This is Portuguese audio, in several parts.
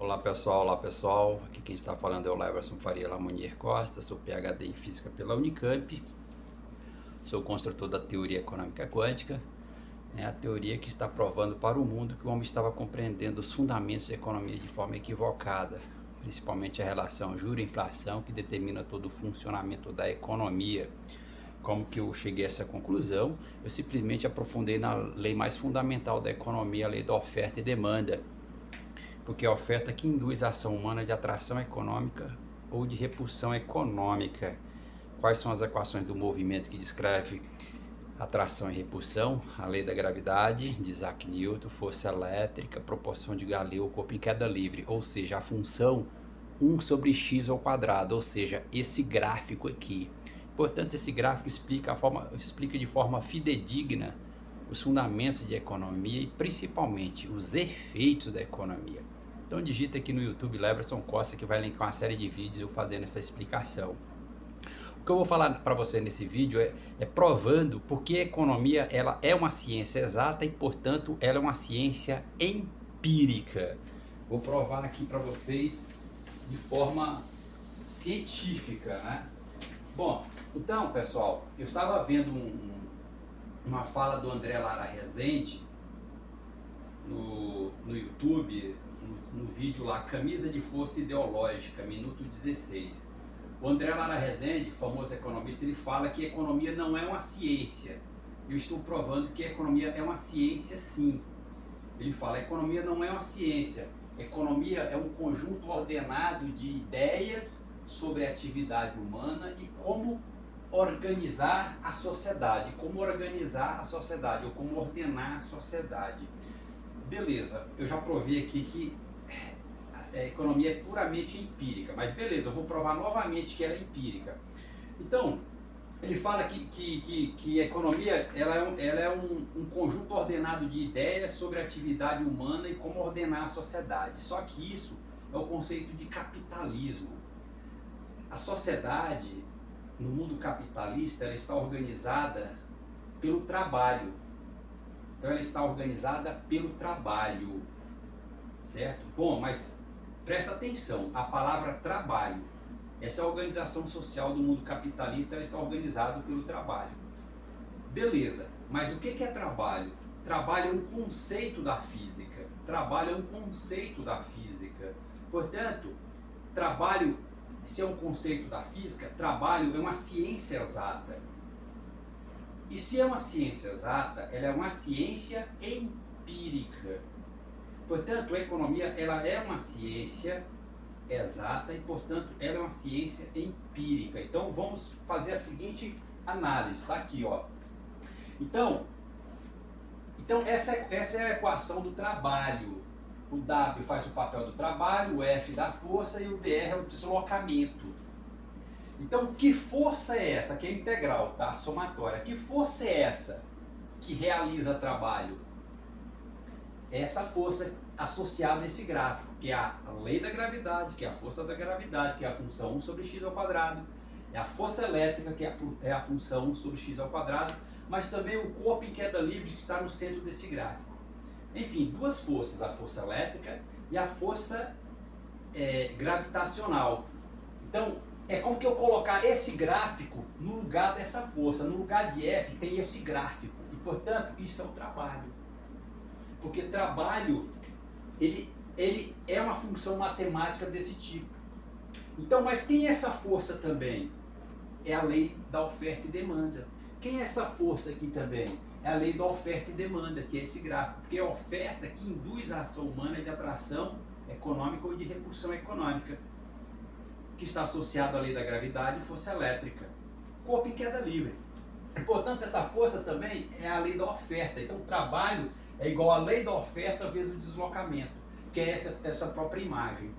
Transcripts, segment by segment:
Olá pessoal, aqui quem está falando é o Leverson Faria Lamonier Costa, sou PhD em Física pela Unicamp, sou construtor da teoria econômica quântica, a teoria que está provando para o mundo que o homem estava compreendendo os fundamentos da economia de forma equivocada, principalmente a relação juro-inflação que determina todo o funcionamento da economia. Como que eu cheguei a essa conclusão? Eu simplesmente aprofundei na lei mais fundamental da economia, a lei da oferta e demanda, porque é a oferta que induz a ação humana de atração econômica ou de repulsão econômica. Quais são as equações do movimento que descreve atração e repulsão? A lei da gravidade, de Isaac Newton, força elétrica, proporção de Galileu, corpo em queda livre, ou seja, a função 1 sobre x ao quadrado, ou seja, esse gráfico aqui. Portanto, esse gráfico explica de forma fidedigna os fundamentos de economia e principalmente os efeitos da economia. Então digita aqui no YouTube Leverson Costa que vai linkar uma série de vídeos eu fazendo essa explicação. O que eu vou falar para você nesse vídeo é provando porque a economia ela é uma ciência exata e, portanto, ela é uma ciência empírica. Vou provar aqui para vocês de forma científica, né? Bom, então, pessoal, eu estava vendo uma fala do André Lara Rezende no YouTube, no vídeo lá, Camisa de Força Ideológica, minuto 16. O André Lara Rezende, famoso economista, ele fala que a economia não é uma ciência. Eu estou provando que a economia é uma ciência, sim. Ele fala, a economia não é uma ciência. A economia é um conjunto ordenado de ideias sobre a atividade humana e como organizar a sociedade, ou como ordenar a sociedade. Beleza, eu já provei aqui que a economia é puramente empírica, mas beleza, eu vou provar novamente que ela é empírica. Então, ele fala que a economia ela é um conjunto ordenado de ideias sobre a atividade humana e como ordenar a sociedade. Só que isso é o conceito de capitalismo. A sociedade, no mundo capitalista, ela está organizada pelo trabalho. Então ela está organizada pelo trabalho, certo? Bom, mas presta atenção, a palavra trabalho, essa organização social do mundo capitalista, ela está organizada pelo trabalho. Beleza, mas o que é trabalho? Trabalho é um conceito da física. Trabalho é um conceito da física. Portanto, trabalho, se é um conceito da física, trabalho é uma ciência exata. E se é uma ciência exata, ela é uma ciência empírica. Portanto, a economia ela é uma ciência exata e, portanto, ela é uma ciência empírica. Então, vamos fazer a seguinte análise. Está aqui, ó. Então essa é a equação do trabalho. O W faz o papel do trabalho, o F da força e o DR é o deslocamento. Então, que força é essa? Que é integral, tá? Somatória. Que força é essa que realiza trabalho? É essa força associada a esse gráfico, que é a lei da gravidade, que é a força da gravidade, que é a função 1 sobre x ao quadrado. É a força elétrica, que é a função 1 sobre x ao quadrado, mas também o corpo em queda livre que está no centro desse gráfico. Enfim, duas forças, a força elétrica e a força gravitacional. Então, é como que eu colocar esse gráfico no lugar dessa força. No lugar de F tem esse gráfico. E, portanto, isso é o trabalho. Porque trabalho, ele é uma função matemática desse tipo. Então, mas quem é essa força também? É a lei da oferta e demanda. Quem é essa força aqui também? É a lei da oferta e demanda, que é esse gráfico, porque é a oferta que induz a ação humana de atração econômica ou de repulsão econômica, que está associado à lei da gravidade e força elétrica. Corpo em queda livre. E, portanto, essa força também é a lei da oferta. Então, o trabalho é igual à lei da oferta vezes o deslocamento, que é essa própria imagem.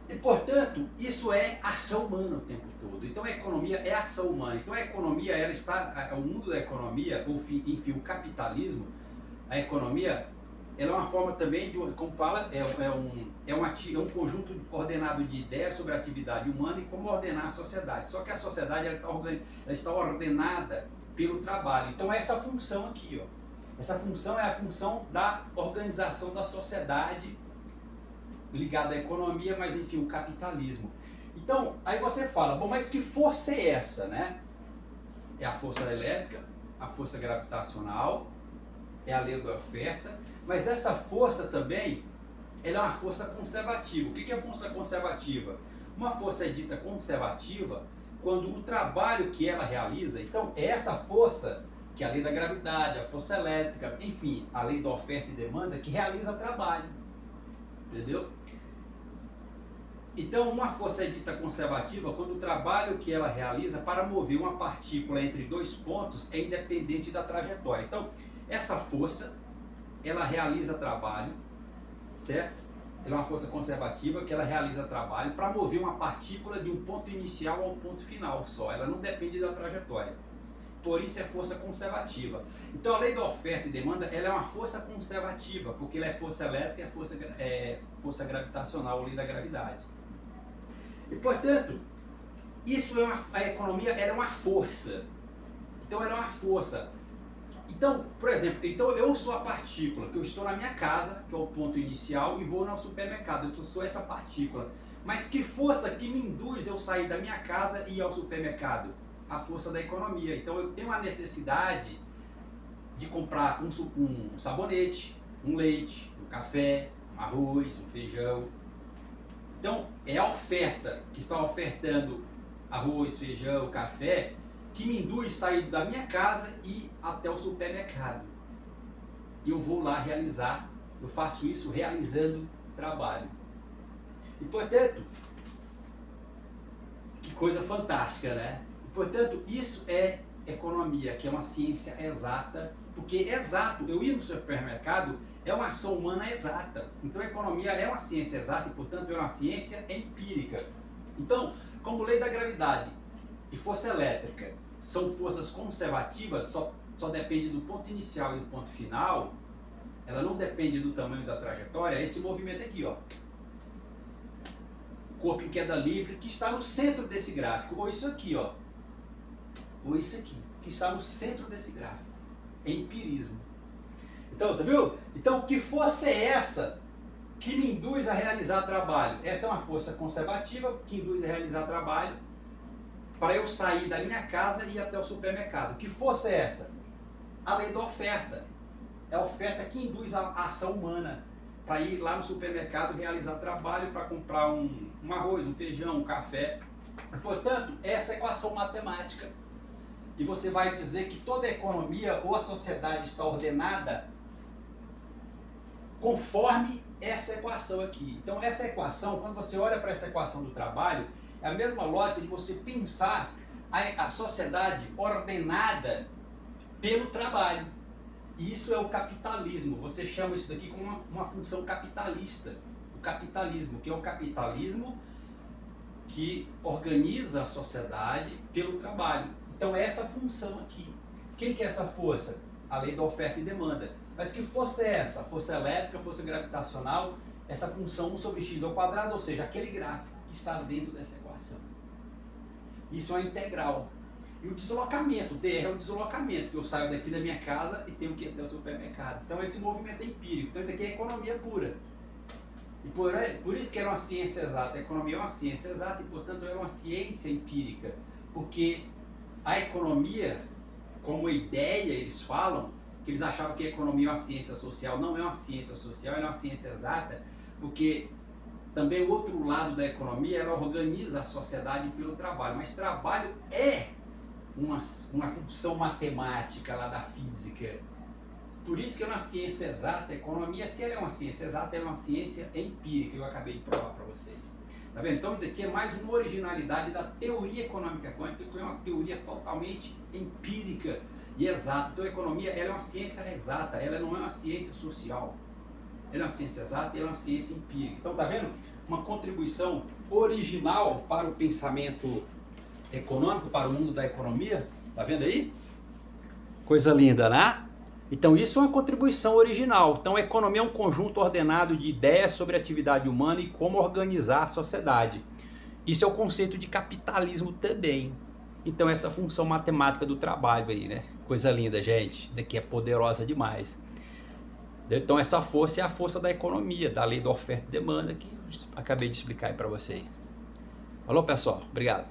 E, portanto, isso é ação humana o tempo todo. Então a economia é ação humana. Então a economia, ela está, o mundo da economia, ou enfim, o capitalismo, a economia, ela é uma forma também de, como fala, é um conjunto ordenado de ideias sobre a atividade humana e como ordenar a sociedade. Só que a sociedade ela está ordenada pelo trabalho. Então essa função aqui, ó, essa função é a função da organização da sociedade ligado à economia, mas enfim, o capitalismo. Então, aí você fala, bom, mas que força é essa, né? É a força elétrica, a força gravitacional, é a lei da oferta, mas essa força também, ela é uma força conservativa. O que é força conservativa? Uma força é dita conservativa quando o trabalho que ela realiza, então é essa força, que é a lei da gravidade, a força elétrica, enfim, a lei da oferta e demanda, que realiza trabalho, entendeu? Então, uma força é dita conservativa quando o trabalho que ela realiza para mover uma partícula entre dois pontos é independente da trajetória. Então, essa força, ela realiza trabalho, certo? Ela é uma força conservativa que ela realiza trabalho para mover uma partícula de um ponto inicial ao ponto final só. Ela não depende da trajetória. Por isso é força conservativa. Então, a lei da oferta e demanda, ela é uma força conservativa, porque ela é força elétrica e força gravitacional, a lei da gravidade. E, portanto, isso a economia ela é uma força. Então, ela é uma força. Então, por exemplo, eu sou a partícula, que eu estou na minha casa, que é o ponto inicial, e vou no supermercado. Eu sou essa partícula. Mas que força que me induz eu sair da minha casa e ir ao supermercado? A força da economia. Então, eu tenho a necessidade de comprar um sabonete, um leite, um café, um arroz, um feijão. Então, é a oferta que está ofertando arroz, feijão, café, que me induz sair da minha casa e ir até o supermercado. E eu vou lá realizar, eu faço isso realizando trabalho. E, portanto, que coisa fantástica, né? E, portanto, isso é economia, que é uma ciência exata, porque exato, eu ir no supermercado é uma ação humana exata. Então, a economia é uma ciência exata e, portanto, é uma ciência empírica. Então, como lei da gravidade e força elétrica são forças conservativas, só depende do ponto inicial e do ponto final, ela não depende do tamanho da trajetória, é esse movimento aqui, ó. Corpo em queda livre, que está no centro desse gráfico, ou isso aqui, ó. Ou isso aqui, que está no centro desse gráfico. É empirismo. Então, você viu? Então, que força é essa que me induz a realizar trabalho? Essa é uma força conservativa que induz a realizar trabalho para eu sair da minha casa e ir até o supermercado. Que força é essa? A lei da oferta. É a oferta que induz a ação humana para ir lá no supermercado realizar trabalho para comprar um arroz, um feijão, um café. Portanto, essa é a equação matemática. E você vai dizer que toda a economia ou a sociedade está ordenada conforme essa equação aqui. Então, essa equação, quando você olha para essa equação do trabalho, é a mesma lógica de você pensar a sociedade ordenada pelo trabalho. E isso é o capitalismo. Você chama isso daqui como uma função capitalista. O capitalismo, que é o capitalismo que organiza a sociedade pelo trabalho. Então, é essa função aqui. Quem que é essa força? A lei da oferta e demanda. Mas que força é essa? Força elétrica, força gravitacional, essa função 1 sobre x ao quadrado, ou seja, aquele gráfico que está dentro dessa equação. Isso é uma integral. E o deslocamento, DR é o deslocamento, que eu saio daqui da minha casa e tenho que ir até o supermercado. Então esse movimento é empírico, então isso aqui é economia pura. E por isso que é uma ciência exata. A economia é uma ciência exata e, portanto, é uma ciência empírica. Porque a economia, como ideia, eles falam, que eles achavam que a economia é uma ciência social. Não é uma ciência social, é uma ciência exata, porque também o outro lado da economia, ela organiza a sociedade pelo trabalho. Mas trabalho é uma função matemática lá da física. Por isso que é uma ciência exata. A economia, se ela é uma ciência exata, ela é uma ciência empírica. Eu acabei de provar para vocês. Tá vendo? Então isso aqui é mais uma originalidade da teoria econômica quântica, que é uma teoria totalmente empírica e exata. Então a economia, ela é uma ciência exata, ela não é uma ciência social. Ela é uma ciência exata e ela é uma ciência empírica. Então, tá vendo? Uma contribuição original para o pensamento econômico, para o mundo da economia. Tá vendo aí? Coisa linda, né? Então, isso é uma contribuição original. Então, a economia é um conjunto ordenado de ideias sobre a atividade humana e como organizar a sociedade. Isso é o conceito de capitalismo também. Então, essa função matemática do trabalho aí, né? Coisa linda, gente. Daqui é poderosa demais. Então essa força é a força da economia, da lei da oferta e demanda que eu acabei de explicar aí para vocês. Falou, pessoal? Obrigado.